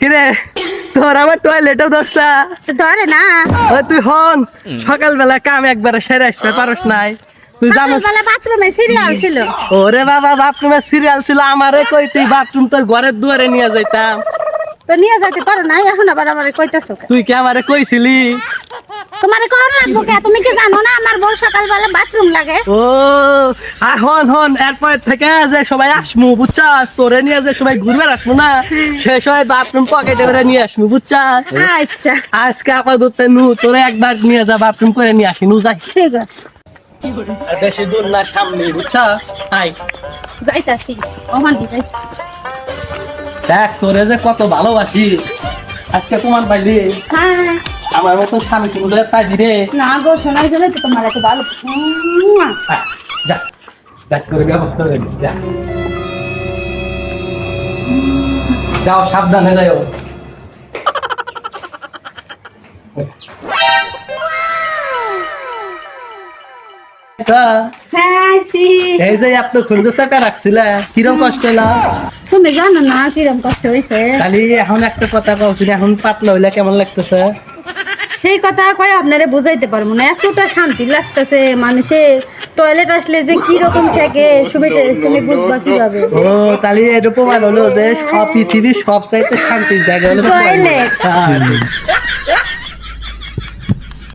কিরে তোর আমার টয়লেটও দোস্তা ধরে না তুই হন সকালবেলা কাম একবারে সেরে আসতে পারস নাই তুই জানো সকালবেলা বাথরুমে সিরিয়াল ছিল ওরে বাবা বাথরুমে সিরিয়াল ছিল আমারে কই তুই বাথরুম তোর ঘরের দুয়ারে নিয়ে যাইতাম তো নিয়ে যাইতে পারো না এখন আবার আমারে কইতাছো কেন? তুই কি আমারে কইছিলি তোমারে কোন লাগবো কে তুমি কি জানো না আমার বউ সকালবেলা বাথরুম লাগে ও হন হন এরপর থেকে যে সবাই আসমু বুঝছাস তোরে নিয়ে যে সবাই ঘুরবে রাখবো না সে সবাই বাথরুম পকেটে করে নিয়ে আসবো বুঝছাস আচ্ছা আজকে আপাতত নু তোরে একবার নিয়ে যা বাথরুম করে নিয়ে আসি নু যাই ঠিক আছে আর বেশি দূর না সামনে বুঝছাস আই যাইতাছি ওখান দিতে দেখ তোরে যে কত ভালোবাসি আজকে তোমার বাইরে হ্যাঁ আমার মতন স্বামী তুমি পাইবি রে না গো শোনার জন্য তো তোমার এত ভালো আয়, যা দেখ করে ব্যবস্থা করে দিচ্ছি যা যাও সাবধানে যাও হ্যাঁ এই যে আপনার খুঁজ চাপে রাখছিলে কিরম কষ্ট হলো তুমি জানো না কিরম কষ্ট হয়েছে খালি এখন একটা কথা কওছি এখন পাতলা হইলে কেমন লাগতেছে সেই কথা কয়ে আপনারে বুঝাইতে পারবো না এতটা শান্তি লাগতেছে মানুষে টয়লেট আসলে যে কি রকম থাকে তুমি বুঝবা কিভাবে ও তাহলে এটা প্রমাণ হলো যে সব পৃথিবীর সব চাইতে শান্তির জায়গা হলো টয়লেট হ্যাঁ।